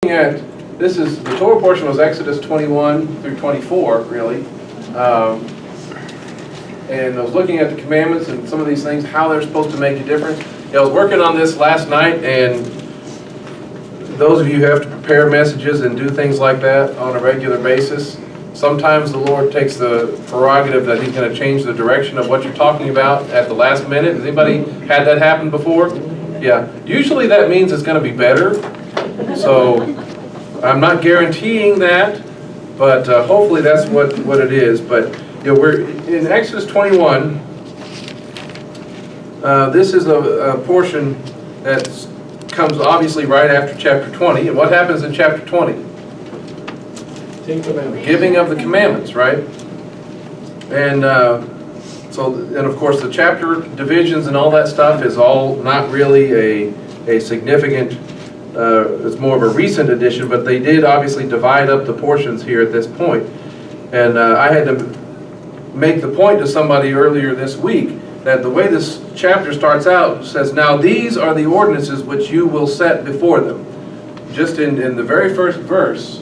At this is the Torah portion was Exodus 21 through 24, really, and I was looking at the commandments and some of these things, how they're supposed to make a difference. I was working on this last night, and those of you who have to prepare messages and do things like that on a regular basis, sometimes the Lord takes the prerogative that He's going to change the direction of what you're talking about at the last minute. Has anybody had that happen before? Yeah. Usually that means it's going to be better. So I'm not guaranteeing that, but hopefully that's what it is. But we're in Exodus 21. This is a portion that comes obviously right after chapter 20. And what happens in chapter 20? Giving of the commandments, right? And and of course the chapter divisions and all that stuff is all not really a significant. It's more of a recent addition, but they did obviously divide up the portions here at this point. And I had to make the point to somebody earlier this week that the way this chapter starts out says, "Now these are the ordinances which you will set before them." Just in the very first verse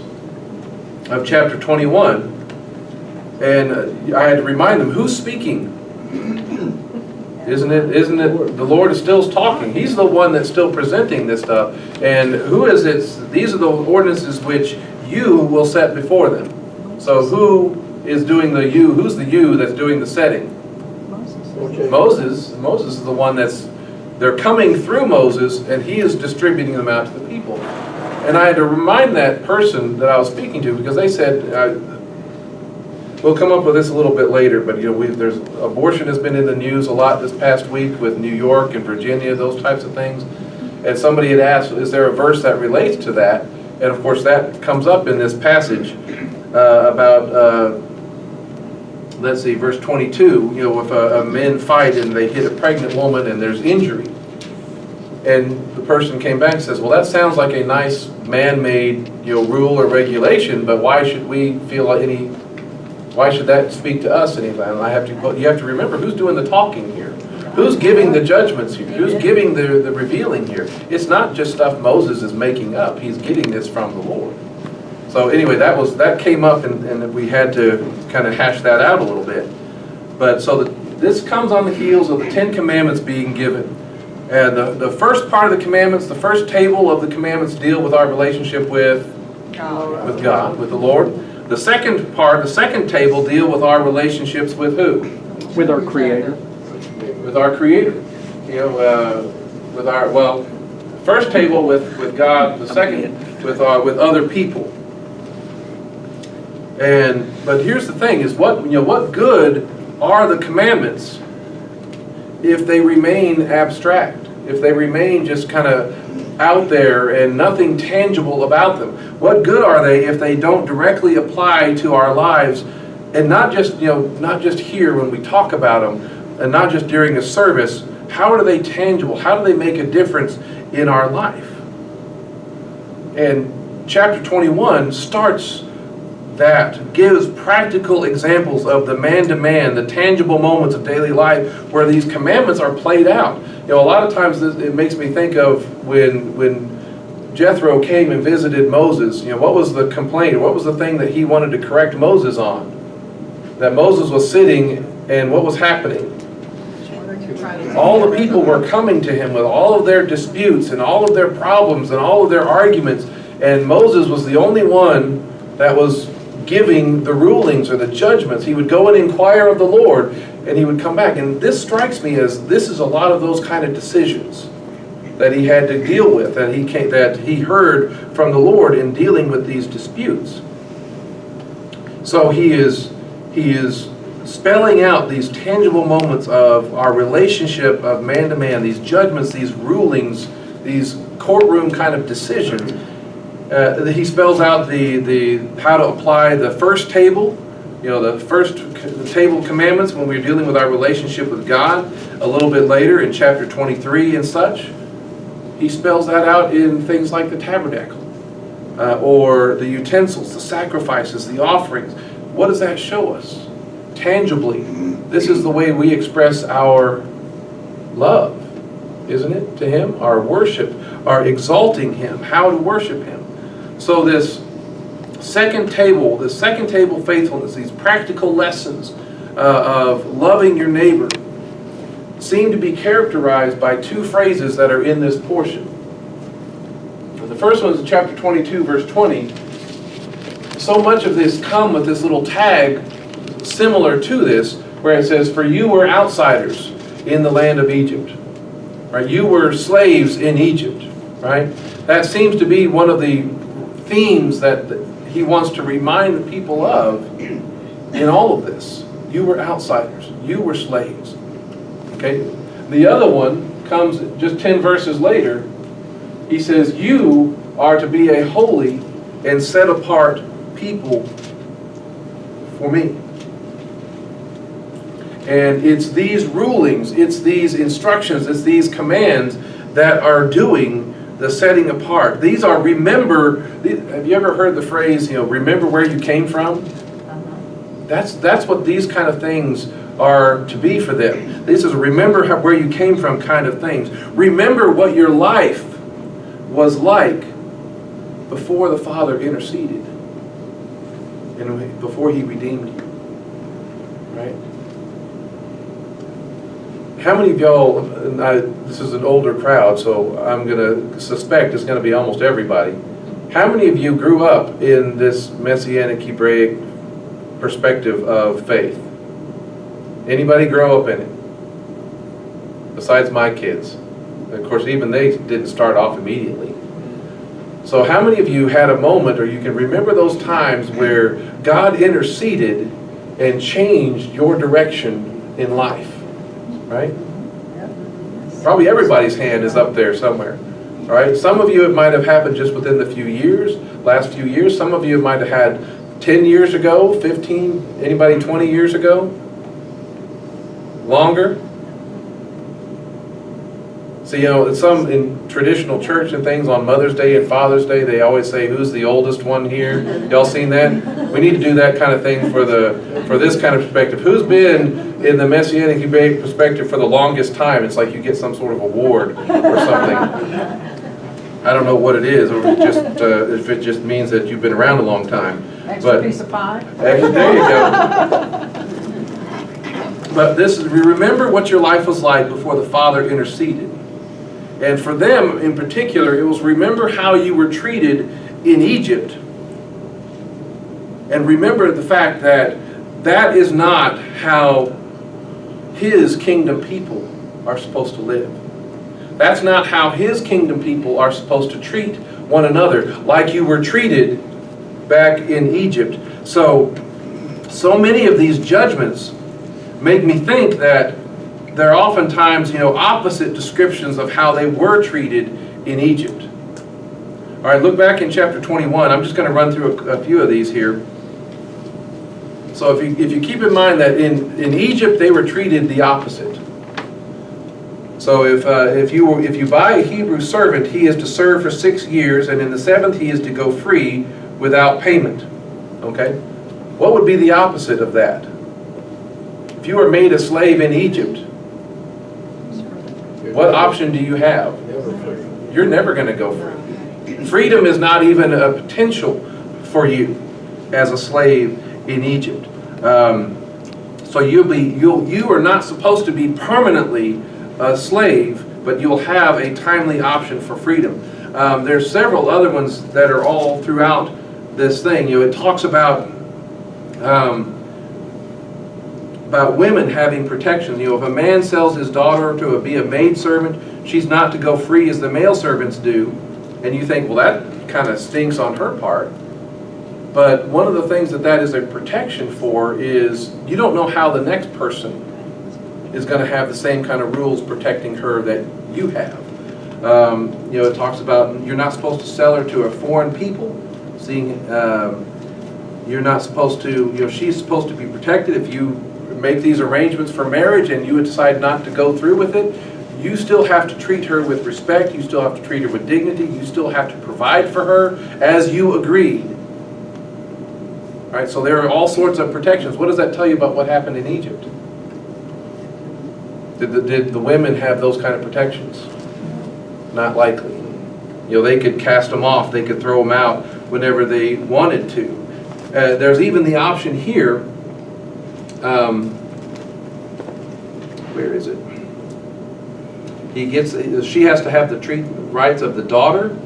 of chapter 21. And I had to remind them, who's speaking? Isn't it the Lord is still talking? He's the one that's still presenting this stuff. And who is it? These are the ordinances which you will set before them. So who is doing the you? Who's the you that's doing the setting? Moses. Moses is the one they're coming through Moses, and he is distributing them out to the people. And I had to remind that person that I was speaking to, because they said, we'll come up with this a little bit later, but there's abortion has been in the news a lot this past week with New York and Virginia, those types of things. And somebody had asked, is there a verse that relates to that? And of course that comes up in this passage about, let's see, verse 22, if a men fight and they hit a pregnant woman and there's injury. And the person came back and says, well, that sounds like a nice man-made rule or regulation, but why should we feel why should that speak to us anything? And you have to remember who's doing the talking here. Who's giving the judgments here? Who's giving the revealing here? It's not just stuff Moses is making up. He's getting this from the Lord. So anyway, that came up, and we had to kind of hash that out a little bit. But so this comes on the heels of the 10 Commandments being given. And the first part of the commandments, the first table of the commandments deal with our relationship with God, with the Lord. The second part, the second table, deal with our relationships with who? With our Creator. With our Creator. First table with God, the second with other people. But here's the thing: is what good are the commandments if they remain abstract? If they remain just kind of out there and nothing tangible about them? What good are they if they don't directly apply to our lives, and not just here when we talk about them, and not just during a service? How are they tangible? How do they make a difference in our life? And chapter 21 starts that, gives practical examples of the man-to-man, the tangible moments of daily life where these commandments are played out. A lot of times it makes me think of when Jethro came and visited Moses. What was the complaint? What was the thing that he wanted to correct Moses on? That Moses was sitting, and what was happening? All the people were coming to him with all of their disputes and all of their problems and all of their arguments, and Moses was the only one that was giving the rulings or the judgments. He would go and inquire of the Lord, and he would come back. And this strikes me as this is a lot of those kind of decisions that he had to deal with, that he heard from the Lord in dealing with these disputes. So he is spelling out these tangible moments of our relationship of man to man, these judgments, these rulings, these courtroom kind of decisions. He spells out the how to apply the first table, the first table commandments when we're dealing with our relationship with God. A little bit later in chapter 23 and such, he spells that out in things like the tabernacle, or the utensils, the sacrifices, the offerings. What does that show us? Tangibly, this is the way we express our love, isn't it, to Him? Our worship, our exalting Him, how to worship Him. So this second table faithfulness, these practical lessons of loving your neighbor, seem to be characterized by two phrases that are in this portion. The first one is in chapter 22, verse 20. So much of this come with this little tag similar to this, where it says, "For you were outsiders in the land of Egypt." Right? You were slaves in Egypt. Right? That seems to be one of the themes that he wants to remind the people of in all of this. You were outsiders. You were slaves. Okay? The other one comes just 10 verses later. He says, "You are to be a holy and set apart people for me." And it's these rulings, it's these instructions, it's these commands that are doing the setting apart. These are remember. Have you ever heard the phrase, remember where you came from? That's what these kind of things are to be for them. This is remember where you came from kind of things. Remember what your life was like before the Father interceded and before He redeemed you. Right? How many of y'all, this is an older crowd, so I'm going to suspect it's going to be almost everybody. How many of you grew up in this Messianic Hebraic perspective of faith? Anybody grow up in it? Besides my kids. Of course, even they didn't start off immediately. So how many of you had a moment, or you can remember those times where God interceded and changed your direction in life? Right? Probably everybody's hand is up there somewhere. All right? Some of you, it might have happened just within the last few years. Some of you might have had 10 years ago, 15, anybody 20 years ago? Longer? See, some in traditional church and things on Mother's Day and Father's Day, they always say, "Who's the oldest one here?" Y'all seen that? We need to do that kind of thing for this kind of perspective. Who's been in the Messianic Hebraic perspective for the longest time? It's like you get some sort of award or something. I don't know what it is, or if it just means that you've been around a long time. Extra piece of pie. There you go. But remember what your life was like before the Father interceded. And for them in particular, it was remember how you were treated in Egypt. And remember the fact that that is not how His kingdom people are supposed to live. That's not how His kingdom people are supposed to treat one another, like you were treated back in Egypt. So many of these judgments make me think that they're oftentimes, opposite descriptions of how they were treated in Egypt. All right, look back in chapter 21. I'm just going to run through a few of these here. So if you keep in mind that in Egypt they were treated the opposite. So if you buy a Hebrew servant, he is to serve for 6 years, and in the 7th he is to go free without payment. Okay? What would be the opposite of that? If you were made a slave in Egypt, what option do you have? You're never going to go free. Freedom is not even a potential for you as a slave in Egypt. So you are not supposed to be permanently a slave, but you'll have a timely option for freedom. There's several other ones that are all throughout this thing. It talks about women having protection. If a man sells his daughter to be a maidservant, she's not to go free as the male servants do. And you think, well, that kind of stinks on her part. But one of the things that is a protection for is you don't know how the next person is going to have the same kind of rules protecting her that you have. It talks about you're not supposed to sell her to a foreign people. You're not supposed to, she's supposed to be protected. If you make these arrangements for marriage and you would decide not to go through with it, you still have to treat her with respect. You still have to treat her with dignity. You still have to provide for her as you agreed. All right, so there are all sorts of protections. What does that tell you about what happened in Egypt? Did the women have those kind of protections? Not likely. They could cast them off. They could throw them out whenever they wanted to. There's even the option here, where is it? She has to have the treatment rights of the daughter.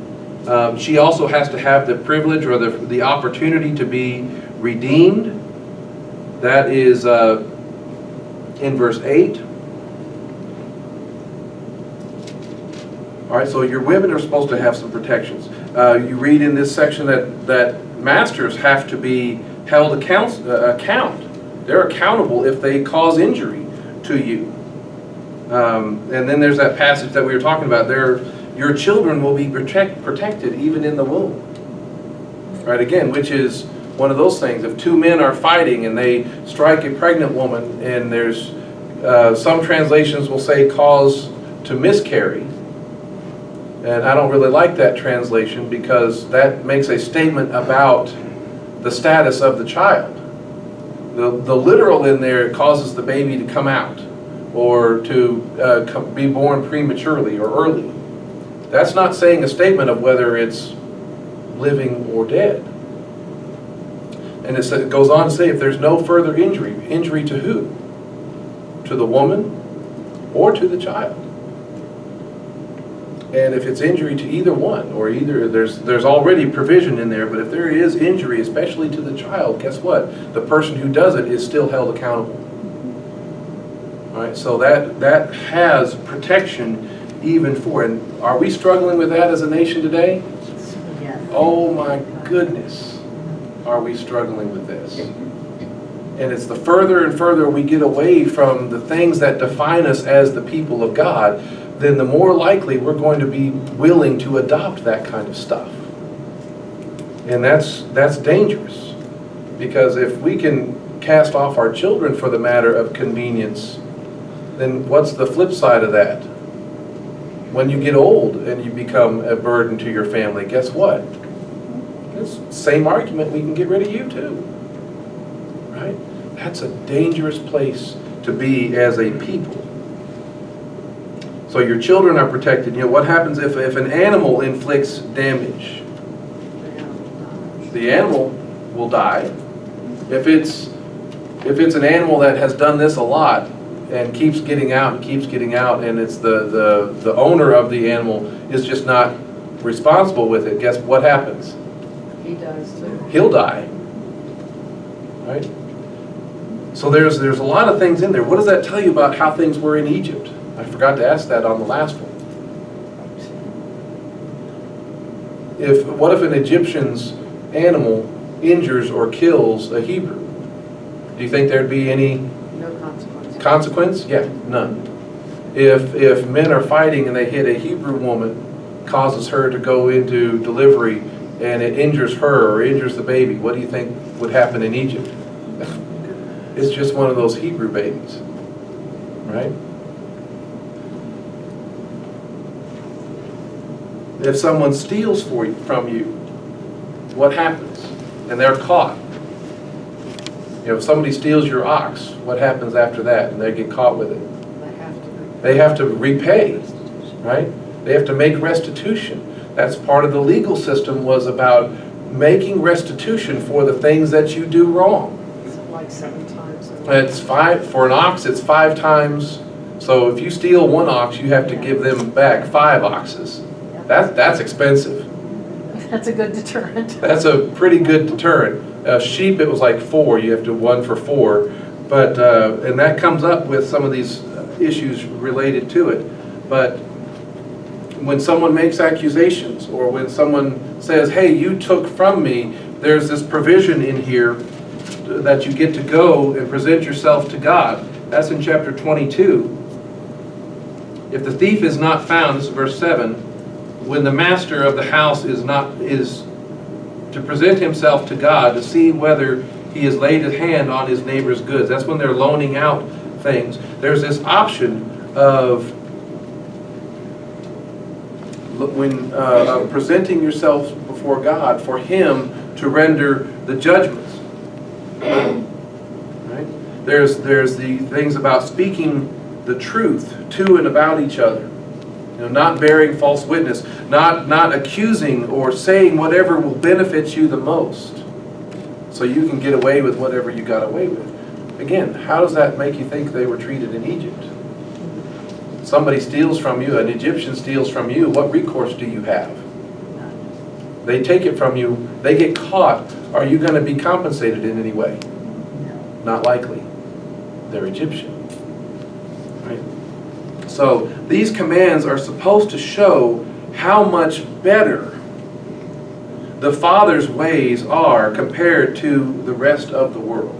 She also has to have the privilege or the opportunity to be redeemed. That is in verse 8. All right, so your women are supposed to have some protections. You read in this section that masters have to be held account. They're accountable if they cause injury to you. And then there's that passage that we were talking about. Your children will be protected even in the womb. Right, again, which is one of those things. If two men are fighting and they strike a pregnant woman, and there's some translations will say cause to miscarry. And I don't really like that translation because that makes a statement about the status of the child. The literal in there causes the baby to come out or to be born prematurely or early. That's not saying a statement of whether it's living or dead. And it goes on to say if there's no further injury to who? To the woman or to the child. And if it's injury to either one, or either, there's already provision in there, but if there is injury, especially to the child, guess what? The person who does it is still held accountable. All right, so that has protection even for, and are we struggling with that as a nation today? Yes. Oh my goodness, are we struggling with this? And it's the further and further we get away from the things that define us as the people of God, then the more likely we're going to be willing to adopt that kind of stuff. And that's dangerous. Because if we can cast off our children for the matter of convenience, then what's the flip side of that? When you get old and you become a burden to your family, guess what? It's the same argument, we can get rid of you too. Right? That's a dangerous place to be as a people. So your children are protected. You know, what happens if an animal inflicts damage? The animal will die. If it's an animal that has done this a lot and keeps getting out and it's the owner of the animal is just not responsible with it, guess what happens? He does too. He'll die. Right? So there's a lot of things in there. What does that tell you about how things were in Egypt? I forgot to ask that on the last one. What if an Egyptian's animal injures or kills a Hebrew? Do you think there'd be any No consequence. consequence? Yeah, none. If men are fighting and they hit a Hebrew woman, causes her to go into delivery, and it injures her or injures the baby, what do you think would happen in Egypt? It's just one of those Hebrew babies, right? If someone steals from you, what happens? And they're caught. You know, if somebody steals your ox, what happens after that? And they get caught with it. They have to repay, right? They have to make restitution. That's part of the legal system, was about making restitution for the things that you do wrong. Is it like 7 times? It's 5 for an ox. It's 5 times. So if you steal one ox, you have to give them back 5 oxes. That's expensive. That's a good deterrent. That's a pretty good deterrent. Sheep, it was like 4. You have to 1 for 4. But and that comes up with some of these issues related to it. But when someone makes accusations, or when someone says, hey, you took from me, there's this provision in here that you get to go and present yourself to God. That's in chapter 22. If the thief is not found, this is verse 7, when the master of the house is to present himself to God to see whether he has laid his hand on his neighbor's goods. That's when they're loaning out things. There's this option of when presenting yourself before God for him to render the judgments. Right? There's the things about speaking the truth to and about each other. Not bearing false witness, not accusing or saying whatever will benefit you the most, so you can get away with whatever you got away with. Again, how does that make you think they were treated in Egypt? Somebody steals from you, an Egyptian steals from you, what recourse do you have? They take it from you, they get caught. Are you going to be compensated in any way? Not likely. They're Egyptian. Right? So these commands are supposed to show how much better the Father's ways are compared to the rest of the world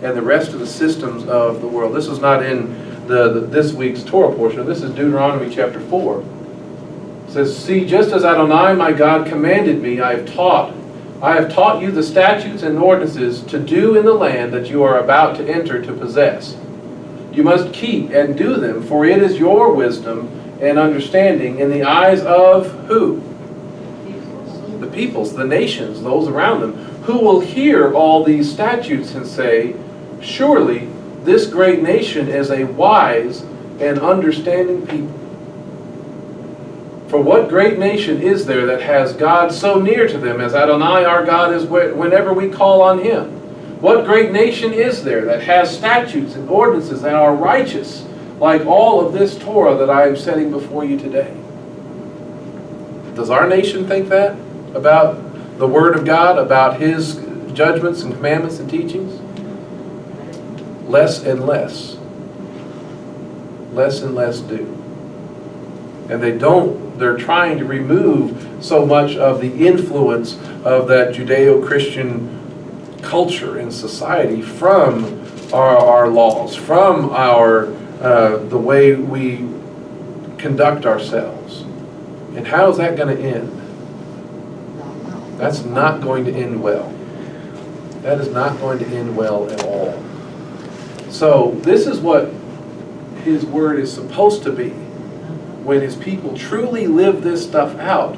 and the rest of the systems of the world. This is not in this week's Torah portion. This is Deuteronomy chapter 4. It says, "See, just as Adonai my God commanded me, I have taught you the statutes and ordinances to do in the land that you are about to enter to possess. You must keep and do them, for it is your wisdom and understanding in the eyes of" who? The peoples, the nations, those around them, who will hear all these statutes and say, "Surely this great nation is a wise and understanding people." For what great nation is there that has God so near to them as Adonai our God is whenever we call on Him? What great nation is there that has statutes and ordinances that are righteous, like all of this Torah that I am setting before you today? Does our nation think that about the Word of God, about His judgments and commandments and teachings? Less and less. Less and less do. And they're trying to remove so much of the influence of that Judeo-Christian culture in society from our laws, from the way we conduct ourselves. And how is that going to end? That's not going to end well. That is not going to end well at all. So this is what His Word is supposed to be when His people truly live this stuff out.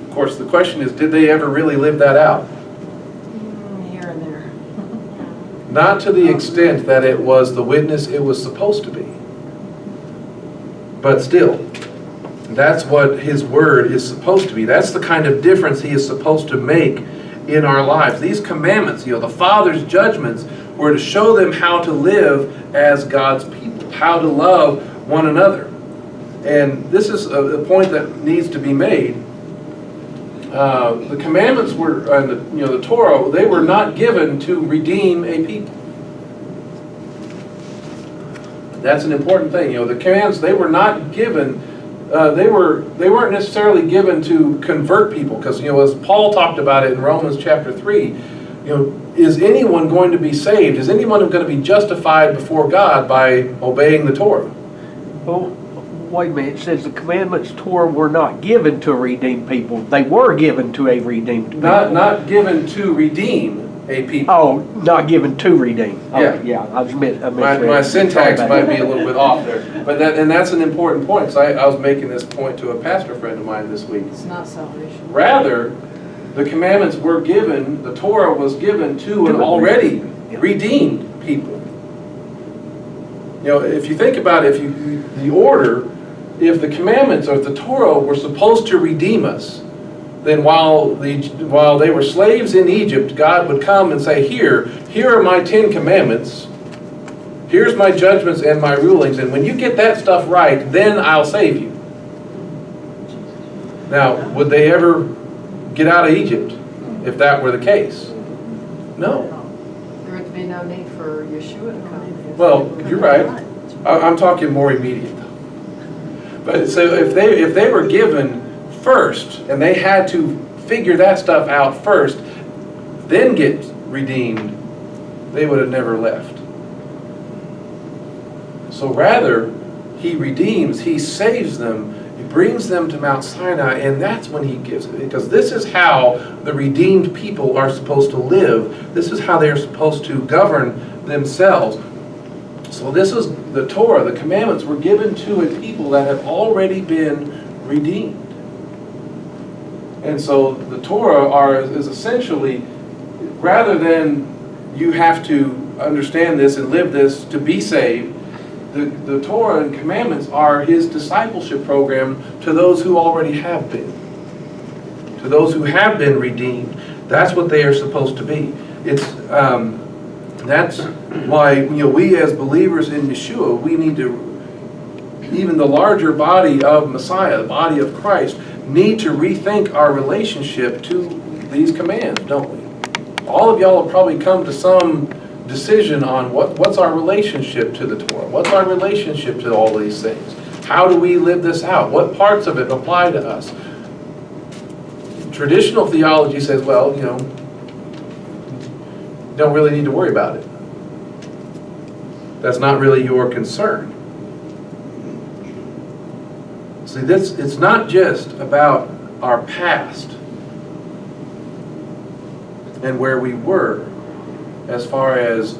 Of course, the question is, did they ever really live that out? Here and there. Not to the extent that it was the witness it was supposed to be. But still, that's what His Word is supposed to be. That's the kind of difference He is supposed to make in our lives. These commandments, the Father's judgments, were to show them how to live as God's people, how to love one another. And this is a point that needs to be made. The commandments were, the Torah, they were not given to redeem a people. That's an important thing. The commands, they were not given. They weren't necessarily given to convert people, because as Paul talked about it in Romans chapter 3, is anyone going to be saved? Is anyone going to be justified before God by obeying the Torah? Oh, wait a minute. It says the commandments Torah were not given to redeem people. They were given to a redeemed people. Not given to redeem a people. Oh, not given to redeem. Yeah. Yeah. I misread. My syntax Sorry might about be a little bit off there, but that's an important point. Because I was making this point to a pastor friend of mine this week. It's not salvation. Rather, the commandments were given. The Torah was given to an already redeemed people. If you think about it, the order, if the commandments or the Torah were supposed to redeem us, then while they were slaves in Egypt, God would come and say, here are my 10 commandments, here's my judgments and my rulings, and when you get that stuff right, then I'll save you. Now, would they ever get out of Egypt if that were the case? No. There would be no need for Yeshua to come. Well, you're right. I'm talking more immediate. But so if they were given first, and they had to figure that stuff out first, then get redeemed, they would have never left. So rather, He redeems, He saves them, He brings them to Mount Sinai, and that's when He gives it. Because this is how the redeemed people are supposed to live. This is how they are supposed to govern themselves. So this is the Torah. The commandments were given to a people that have already been redeemed. And so the Torah is essentially, rather than you have to understand this and live this to be saved, the Torah and commandments are his discipleship program to those who already have been. To those who have been redeemed. That's what they are supposed to be. That's why we as believers in Yeshua, we need to, even the larger body of Messiah, the body of Christ, need to rethink our relationship to these commands, don't we? All of y'all have probably come to some decision on what's our relationship to the Torah? What's our relationship to all these things? How do we live this out? What parts of it apply to us? Traditional theology says, well, don't really need to worry about it. That's not really your concern. See, it's not just about our past and where we were as far as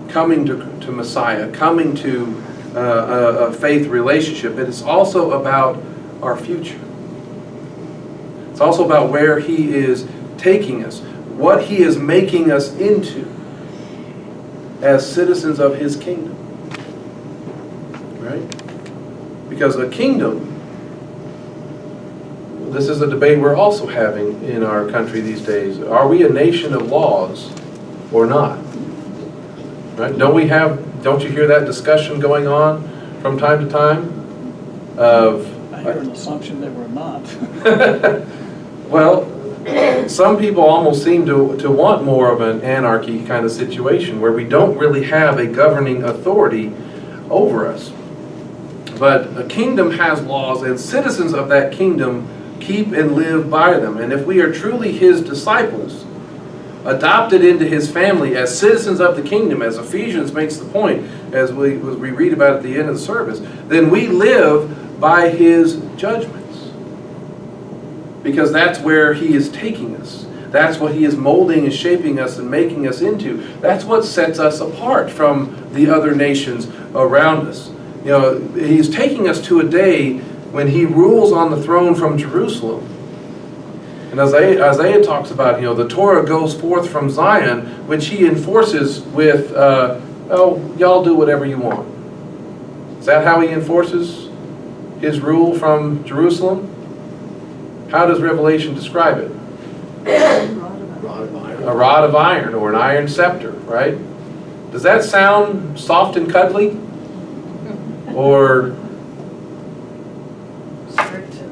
coming to Messiah, coming to a faith relationship, but it's also about our future. It's also about where he is taking us, what he is making us into as citizens of his kingdom. Right? Because a kingdom, this is a debate we're also having in our country these days. Are we a nation of laws or not? Right? Don't you hear that discussion going on from time to time? I hear an assumption that we're not. Well, some people almost seem to want more of an anarchy kind of situation where we don't really have a governing authority over us. But a kingdom has laws, and citizens of that kingdom keep and live by them. And if we are truly his disciples, adopted into his family as citizens of the kingdom, as Ephesians makes the point, as we read about at the end of the service, then we live by his judgments. Because that's where he is taking us. That's what he is molding and shaping us and making us into. That's what sets us apart from the other nations around us. He's taking us to a day when he rules on the throne from Jerusalem. And Isaiah talks about, the Torah goes forth from Zion, which he enforces with, y'all do whatever you want. Is that how he enforces his rule from Jerusalem? How does Revelation describe it? A rod of iron or an iron scepter, right? Does that sound soft and cuddly? Or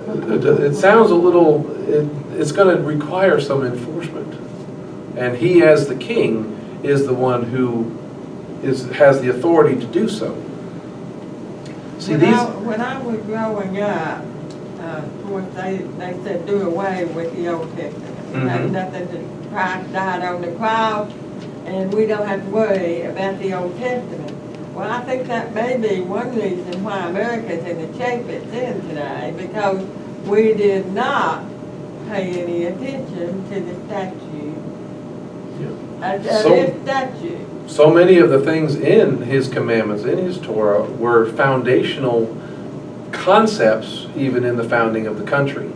it sounds a little, it's going to require some enforcement. And he, as the king, is the one who has the authority to do so. See, when I was growing up, they said do away with the Old Testament. There's nothing that Christ died on the cross, and we don't have to worry about the Old Testament. Well, I think that may be one reason why America's in the shape it's in today, because we did not pay any attention to the statute. This statute. So many of the things in his commandments, in his Torah, were foundational concepts even in the founding of the country.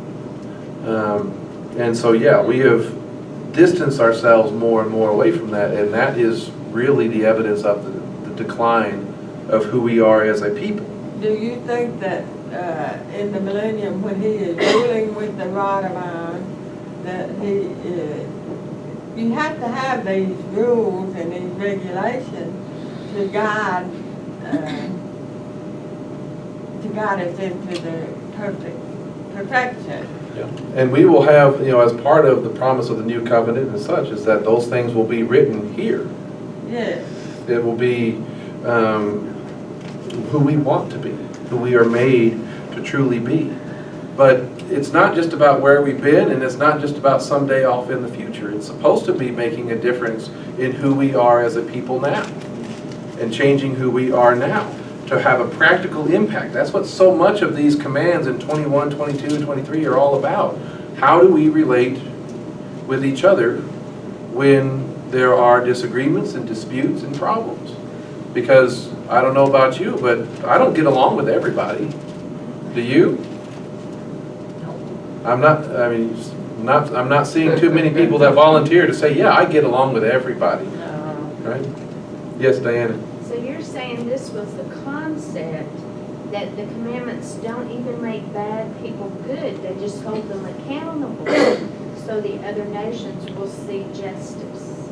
And so, we have distanced ourselves more and more away from that, and that is really the evidence of the decline of who we are as a people. Do you think that in the millennium, when he is ruling with the rod of iron, that you have to have these rules and these regulations to guide us into the perfection? Yeah. And we will have, as part of the promise of the new covenant and such, is that those things will be written here. Yes. It will be who we want to be, who we are made to truly be. But it's not just about where we've been, and it's not just about someday off in the future. It's supposed to be making a difference in who we are as a people now, and changing who we are now to have a practical impact. That's what so much of these commands in 21, 22, and 23 are all about. How do we relate with each other when there are disagreements and disputes and problems? Because I don't know about you, but I don't get along with everybody. Do you? I'm not seeing too many people that volunteer to say, yeah, I get along with everybody. No. Right? Yes, Diana. So you're saying this was the concept, that the commandments don't even make bad people good, they just hold them accountable, so the other nations will see justice.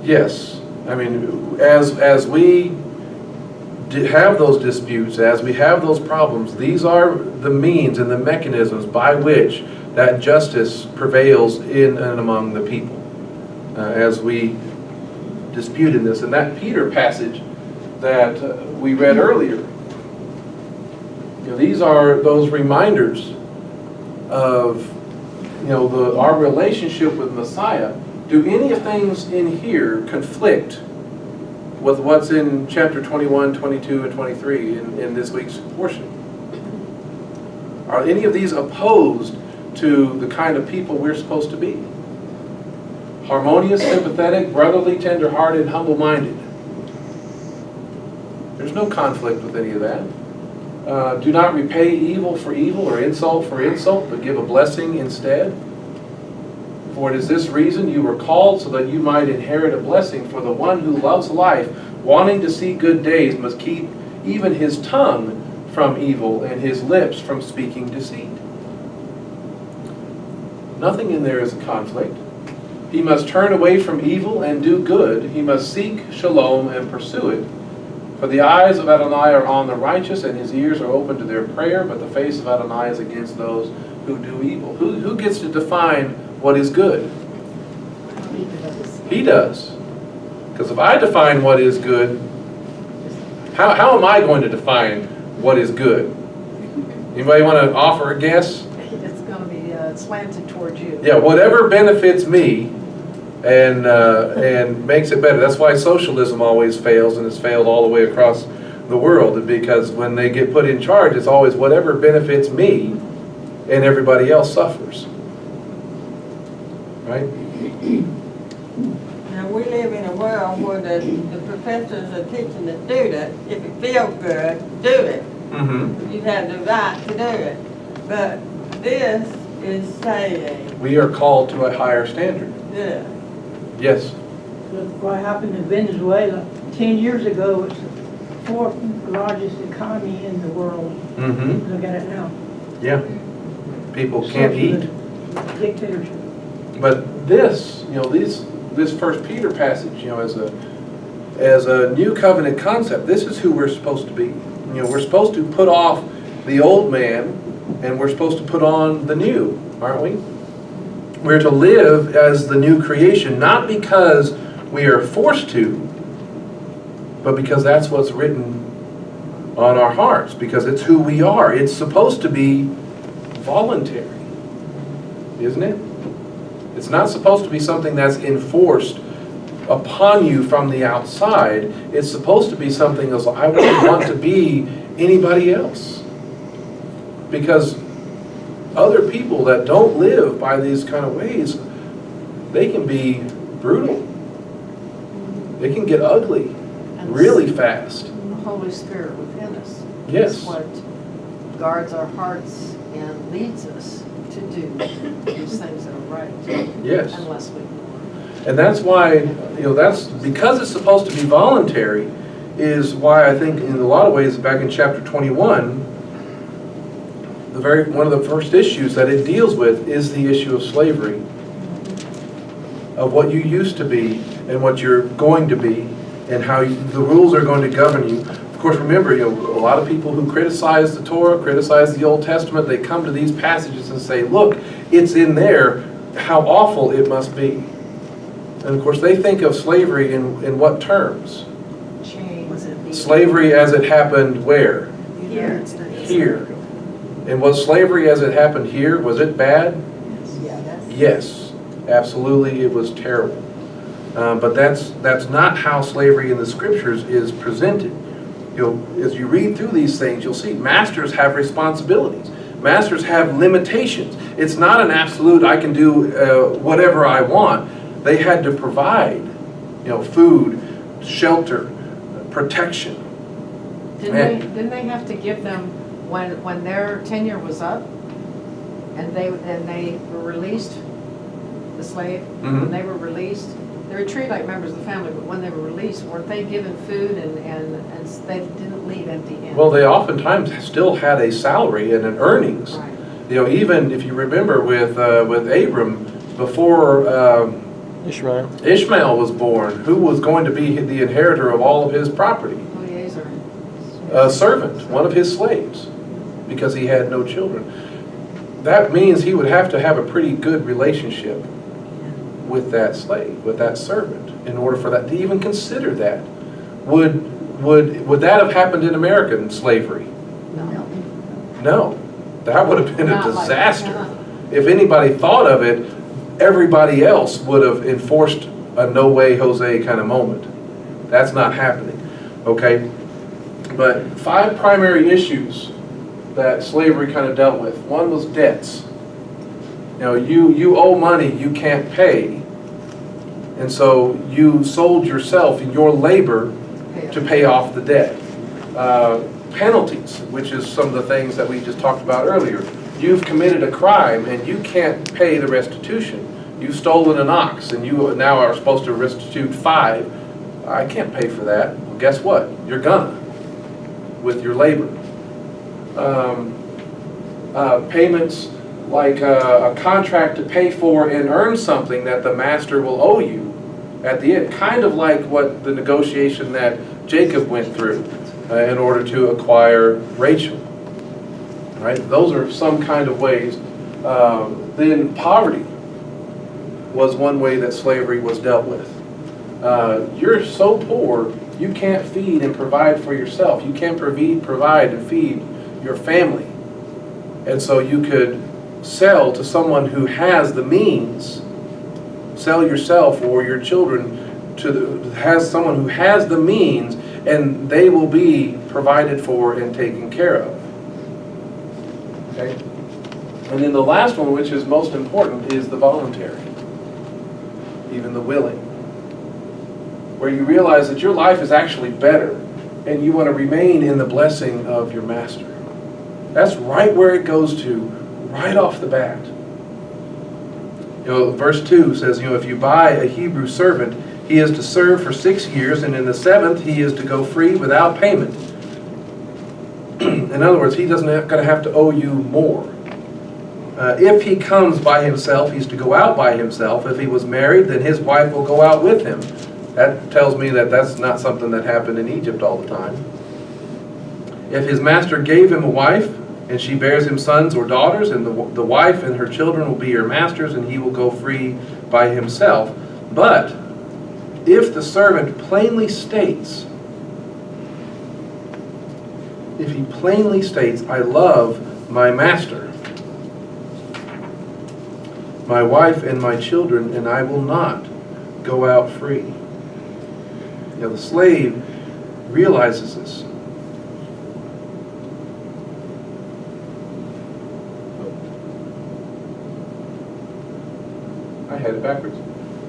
Yes, I mean, as we have those disputes, as we have those problems, these are the means and the mechanisms by which that justice prevails in and among the people. As we dispute in this, and that Peter passage that we read earlier, these are those reminders of our relationship with Messiah. Do any of things in here conflict with what's in chapter 21, 22, and 23 in this week's portion? Are any of these opposed to the kind of people we're supposed to be? Harmonious, sympathetic, brotherly, tender-hearted, humble-minded. There's no conflict with any of that. Do not repay evil for evil or insult for insult, but give a blessing instead. For it is this reason you were called, so that you might inherit a blessing. For the one who loves life, wanting to see good days, must keep even his tongue from evil and his lips from speaking deceit. Nothing in there is a conflict. He must turn away from evil and do good. He must seek shalom and pursue it. For the eyes of Adonai are on the righteous, and his ears are open to their prayer, but the face of Adonai is against those who do evil. Who gets to define what is good? He does. Because if I define what is good, how am I going to define what is good? Anybody want to offer a guess? It's going to be slanted towards you. Yeah, whatever benefits me and makes it better. That's why socialism always fails, and has failed all the way across the world, because when they get put in charge, it's always whatever benefits me and everybody else suffers. Right? Now, we live in a world where the professors are teaching the student, if it feels good, do it. Mm-hmm. You have the right to do it. But this is saying, We are called to a higher standard. yeah, Yes. Look what happened in Venezuela. 10 years ago, it's the fourth largest economy in the world. Mm-hmm. Look at it now. Yeah. People can't eat. Dictatorship. But this, this First Peter passage, as a new covenant concept, this is who we're supposed to be. We're supposed to put off the old man, and we're supposed to put on the new, aren't we? We're to live as the new creation, not because we are forced to, but because that's what's written on our hearts, because it's who we are. It's supposed to be voluntary, isn't it? It's not supposed to be something that's enforced upon you from the outside. It's supposed to be something else. I wouldn't want to be anybody else. Because other people that don't live by these kind of ways, they can be brutal. They can get ugly really fast. The Holy Spirit within us. Yes. Is what guards our hearts and leads us to do these things that are right. Yes. Unless we. And that's why, that's because it's supposed to be voluntary, is why I think in a lot of ways back in chapter 21, one of the first issues that it deals with is the issue of slavery, of what you used to be and what you're going to be, and how the rules are going to govern you. Of course, remember, a lot of people who criticize the Torah, criticize the Old Testament, they come to these passages and say, look, it's in there, how awful it must be. And of course, they think of slavery in what terms? Chains. Slavery as it happened where? Here. Here. And was slavery as it happened here, was it bad? Yes, absolutely, it was terrible. But that's not how slavery in the scriptures is presented. As you read through these things, you'll see masters have responsibilities. Masters have limitations. It's not an absolute, I can do whatever I want. They had to provide, food, shelter, protection. Didn't they have to give them, when their tenure was up and they were released, the slave, Mhm. when they were released, they were treated like members of the family, but when they were released, weren't they given food and they didn't leave empty-handed? Well, they oftentimes still had a salary and an earnings. Right. You know, even if you remember with Abram, before Ishmael was born, who was going to be the inheritor of all of his property? Eliezer. A servant, one of his slaves, because he had no children. That means he would have to have a pretty good relationship with that slave, with that servant, in order for that to even consider that. Would that have happened in American slavery? No. No. That would have been a Not like- disaster. If anybody thought of it, everybody else would have enforced a no way Jose kind of moment. That's not happening, okay? But 5 primary issues that slavery kind of dealt with. One was debts. You know, you owe money you can't pay, and so you sold yourself and your labor to pay off the debt. Penalties, which is some of the things that we just talked about earlier. You've committed a crime and you can't pay the restitution. You've stolen an ox and you now are supposed to restitute 5. I can't pay for that. Well, guess what? You're gonna, with your labor. Payments like a contract to pay for and earn something that the master will owe you at the end. Kind of like what the negotiation that Jacob went through in order to acquire Rachel. Right? Those are some kind of ways. Then poverty was one way that slavery was dealt with. You're so poor, you can't feed and provide for yourself. You can't provide and feed your family. And so you could sell to someone who has the means, sell yourself or your children has someone who has the means, and they will be provided for and taken care of. Okay? And then the last one, which is most important, is the voluntary, even the willing, where you realize that your life is actually better and you want to remain in the blessing of your master. That's right where it goes to, right off the bat. You know, verse 2 says, you know, if you buy a Hebrew servant, he is to serve for 6 years, and in the 7th he is to go free without payment. In other words, he doesn't going to have to owe you more. If he comes by himself, he's to go out by himself. If he was married, then his wife will go out with him. That tells me that that's not something that happened in Egypt all the time. If his master gave him a wife, and she bears him sons or daughters, and the wife and her children will be your master's, and he will go free by himself. But if the servant plainly states, I love my master, my wife and my children, and I will not go out free. You know, the slave realizes this. I had it backwards.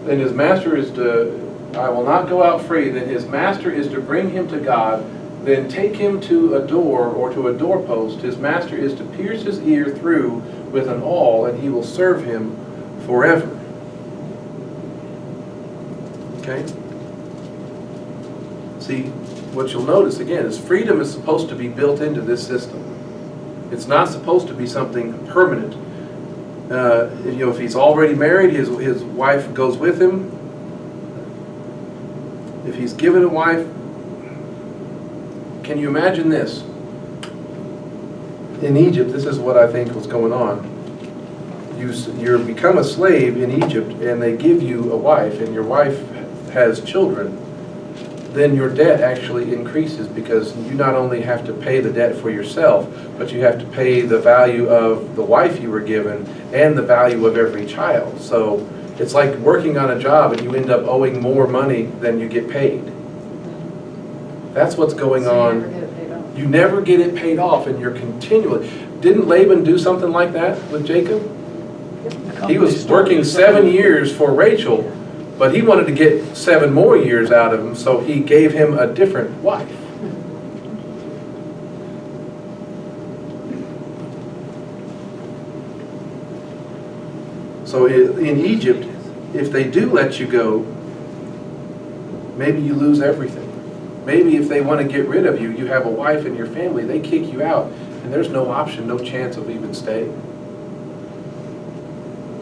Then his master is to, I will not go out free. Then his master is to bring him to God, then take him to a door or to a doorpost. His master is to pierce his ear through with an awl, and he will serve him forever. Okay? See, what you'll notice again is freedom is supposed to be built into this system. It's not supposed to be something permanent. You know, if he's already married, his wife goes with him. If he's given a wife, can you imagine this? In Egypt, this is what I think was going on. You become a slave in Egypt, and they give you a wife, and your wife has children. Then your debt actually increases, because you not only have to pay the debt for yourself, but you have to pay the value of the wife you were given and the value of every child. So it's like working on a job and you end up owing more money than you get paid. That's what's going on. You never get it paid off, and you're continually. Didn't Laban do something like that with Jacob? He was working 7 years for Rachel, but he wanted to get 7 more years out of him, so he gave him a different wife. So in Egypt, if they do let you go, maybe you lose everything. Maybe if they want to get rid of you, you have a wife and your family, they kick you out, and there's no option, no chance of even staying.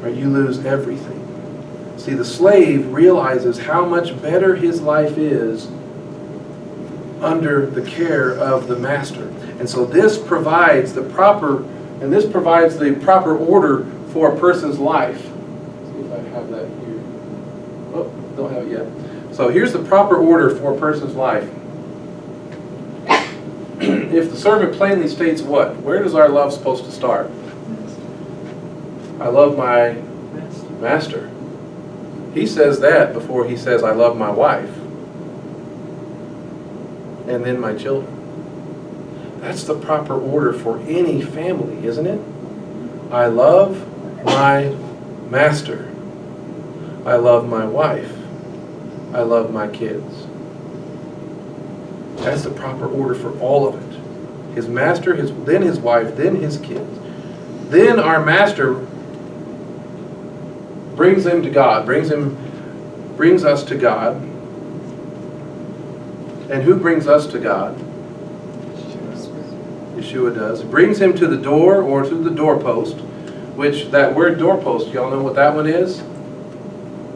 Right? You lose everything. See, the slave realizes how much better his life is under the care of the master. And so this provides the proper order for a person's life. Let's see if I have that here. Oh, don't have it yet. So here's the proper order for a person's life. If the servant plainly states what? Where does our love supposed to start? I love my master. He says that before he says, I love my wife. And then my children. That's the proper order for any family, isn't it? I love my master. I love my wife. I love my kids. That's the proper order for all of it. His master, then his wife, then his kids. Then our master brings him to God, brings us to God. And who brings us to God? Yeshua does. Brings him to the door or to the doorpost, which that word doorpost, y'all know what that one is?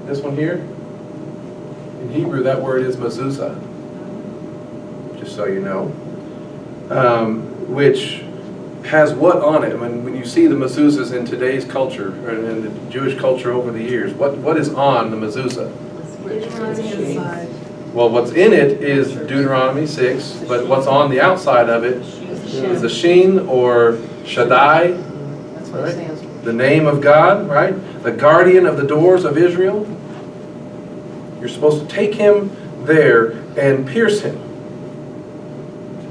This one here? In Hebrew, that word is mezuzah. Just so you know. Which has what on it? When you see the mezuzahs in today's culture, or in the Jewish culture over the years, what is on the mezuzah? Well, what's in it is Deuteronomy 6, but what's on the outside of it is the Shin or Shaddai, That's what it stands for. the name of God, right? The guardian of the doors of Israel. You're supposed to take him there and pierce him.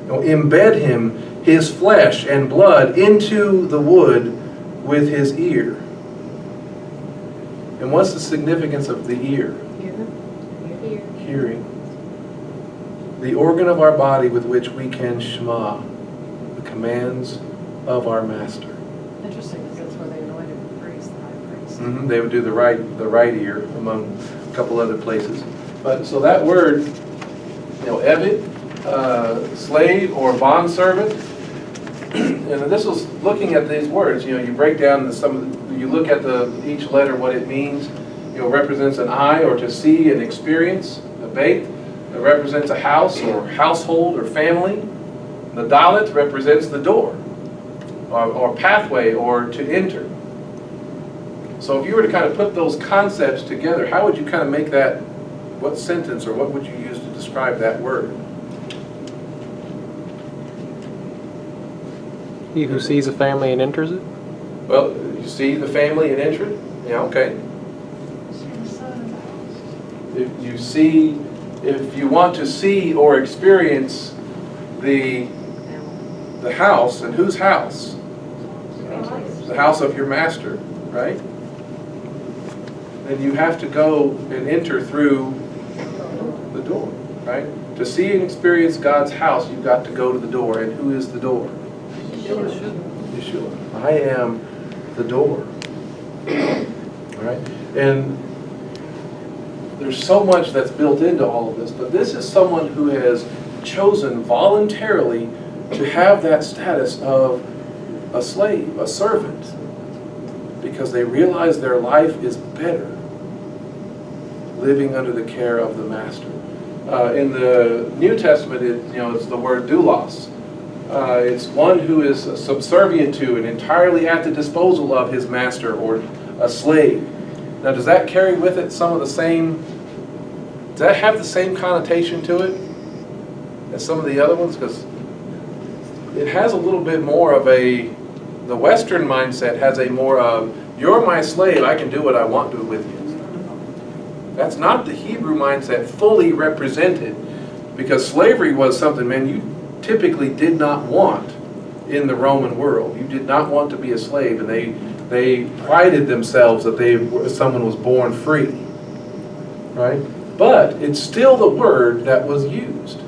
Embed him, his flesh and blood, into the wood with his ear. And what's the significance of the ear? Hearing. The organ of our body with which we can shema the commands of our master. Interesting, because that's where they anointed the priest, the high priest. They would do the right ear, among a couple other places. But so that word, Eved, slave or bondservant, and this was looking at these words. You break down you look at each letter what it means. Represents an eye or to see and experience. A beit that represents a house or household or family. The dalet represents the door or pathway or to enter. So if you were to kind of put those concepts together, how would you kind of make that, what sentence or what would you use to describe that word? He who sees a family and enters it? Well, you see the family and enter it? Yeah, okay. If you want to see or experience the house, and whose house? The house of your master, right? Then you have to go and enter through the door, right? To see and experience God's house, you've got to go to the door. And who is the door? Yeshua. I am the door. All right? And there's so much that's built into all of this, but this is someone who has chosen voluntarily to have that status of a slave, a servant, because they realize their life is better living under the care of the master. In the New Testament, it's the word doulos. It's one who is subservient to and entirely at the disposal of his master or a slave. Now, does that carry with it some of the same, does that have the same connotation to it as some of the other ones? Because it has a little bit more of the Western mindset has a more of, you're my slave, I can do what I want to with you. That's not the Hebrew mindset fully represented, because slavery was something, man, you typically did not want in the Roman world. You did not want to be a slave, and they prided themselves that someone was born free, right? But it's still the word that was used.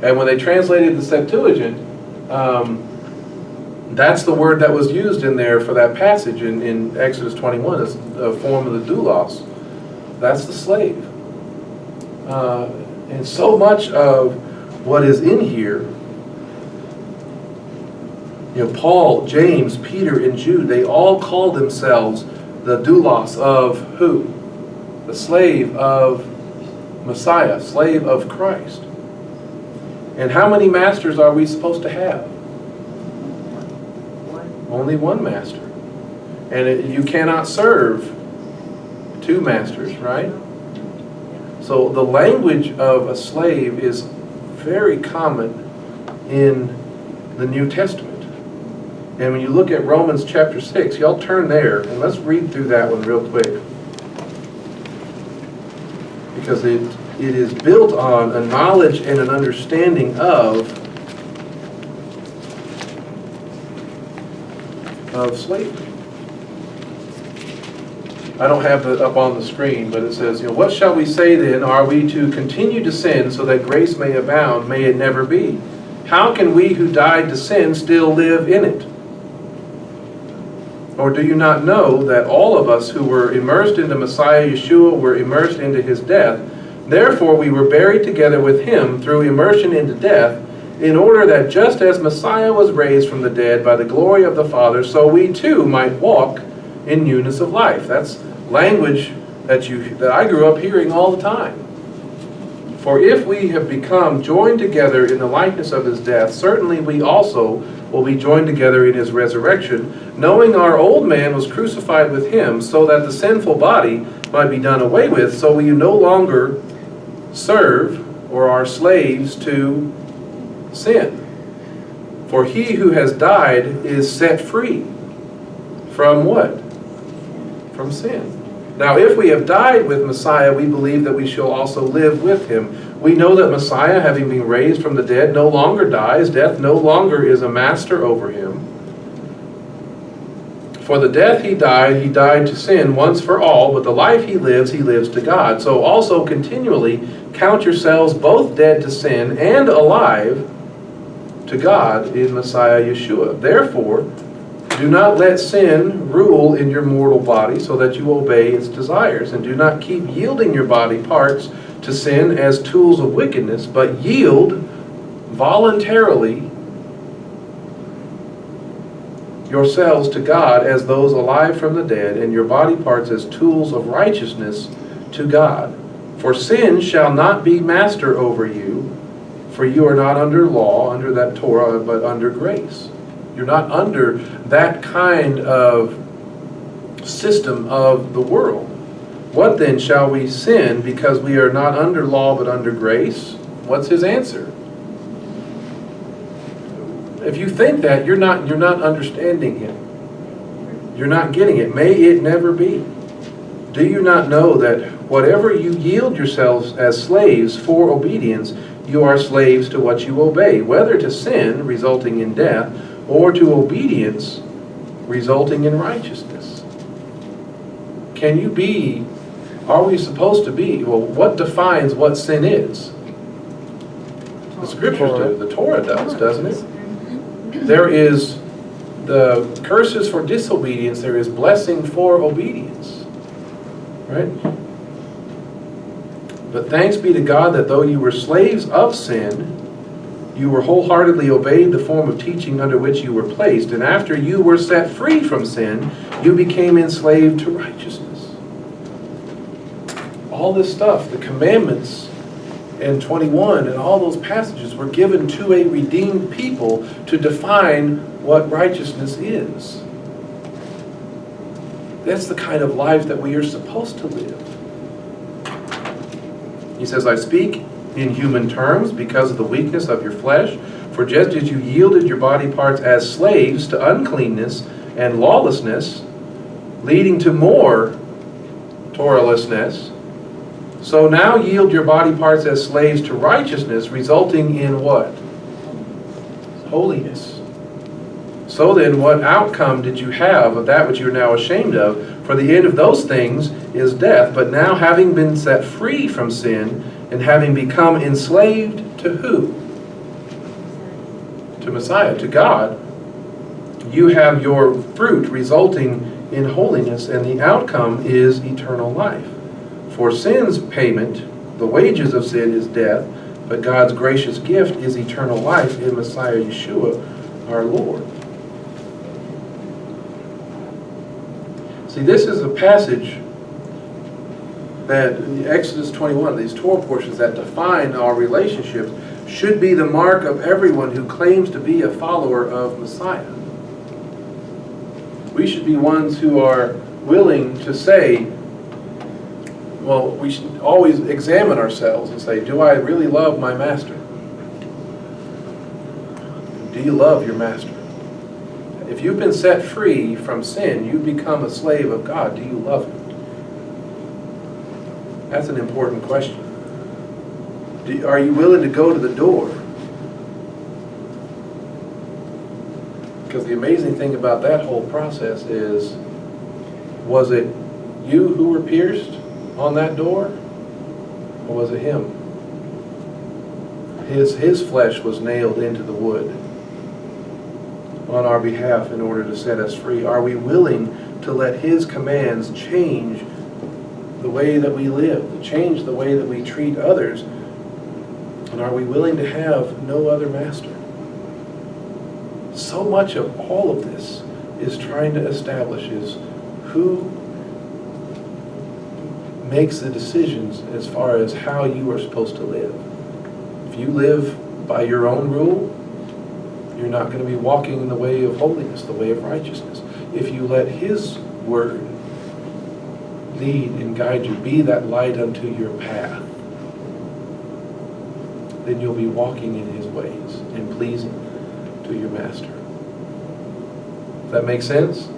And when they translated the Septuagint, that's the word that was used in there for that passage in Exodus 21 as a form of the doulos. That's the slave. And so much of what is in here, Paul, James, Peter, and Jude, they all call themselves the doulos of who? The slave of Messiah, slave of Christ. And how many masters are we supposed to have? Only one master. And you cannot serve two masters, right? So the language of a slave is very common in the New Testament. And when you look at Romans chapter 6, y'all turn there and let's read through that one real quick. Because it is built on a knowledge and an understanding of slavery. I don't have it up on the screen, but it says, what shall we say then? Are we to continue to sin so that grace may abound? May it never be. How can we who died to sin still live in it? Or do you not know that all of us who were immersed into Messiah Yeshua were immersed into his death? Therefore we were buried together with him through immersion into death, in order that just as Messiah was raised from the dead by the glory of the Father, so we too might walk in newness of life. That's language that I grew up hearing all the time. For if we have become joined together in the likeness of his death, certainly we also will be joined together in his resurrection, knowing our old man was crucified with him, so that the sinful body might be done away with, so we no longer serve or are slaves to sin. For he who has died is set free from what? From sin. Now, if we have died with Messiah, we believe that we shall also live with him. We know that Messiah, having been raised from the dead, no longer dies. Death no longer is a master over him. For the death he died to sin once for all, but the life he lives to God. So also continually count yourselves both dead to sin and alive to God in Messiah Yeshua. Therefore, do not let sin rule in your mortal body so that you obey its desires, and do not keep yielding your body parts to sin as tools of wickedness, but yield voluntarily yourselves to God as those alive from the dead, and your body parts as tools of righteousness to God. For sin shall not be master over you, for you are not under law, under that Torah, but under grace. You're not under that kind of system of the world. What then, shall we sin because we are not under law but under grace? What's his answer? If you think that, you're not understanding him. You're not getting it. May it never be. Do you not know that whatever you yield yourselves as slaves for obedience, you are slaves to what you obey, whether to sin, resulting in death, or to obedience, resulting in righteousness? Can you be, are we supposed to be, well, what defines what sin is? The scriptures do, the Torah does, doesn't it? There is the curses for disobedience, there is blessing for obedience. Right? But thanks be to God that though you were slaves of sin, you were wholeheartedly obeyed the form of teaching under which you were placed, and after you were set free from sin, you became enslaved to righteousness. All this stuff, the commandments in 21 and all those passages were given to a redeemed people to define what righteousness is. That's the kind of life that we are supposed to live. He says, I speak in human terms because of the weakness of your flesh. For just as you yielded your body parts as slaves to uncleanness and lawlessness, leading to more Torahlessness, so now yield your body parts as slaves to righteousness, resulting in what? Holiness. So then, what outcome did you have of that which you are now ashamed of? For the end of those things is death. But now, having been set free from sin, and having become enslaved to who? To Messiah, to God, you have your fruit resulting in holiness, and the outcome is eternal life. For sin's payment, the wages of sin is death, but God's gracious gift is eternal life in Messiah Yeshua, our Lord. See, this is a passage that in Exodus 21, these Torah portions that define our relationships, should be the mark of everyone who claims to be a follower of Messiah. We should be ones who are willing to say, well, we should always examine ourselves and say, do I really love my master? Do you love your master? If you've been set free from sin, you become a slave of God. Do you love him? That's an important question. Are you willing to go to the door? Because the amazing thing about that whole process is, was it you who were pierced on that door? Or was it him? His flesh was nailed into the wood on our behalf in order to set us free. Are we willing to let his commands change the way that we live, to change the way that we treat others? And are we willing to have no other master? So much of all of this is trying to establish is who makes the decisions as far as how you are supposed to live. If you live by your own rule, you're not going to be walking in the way of holiness, the way of righteousness. If you let his word lead and guide you, be that light unto your path, then you'll be walking in his ways and pleasing to your master. Does that make sense?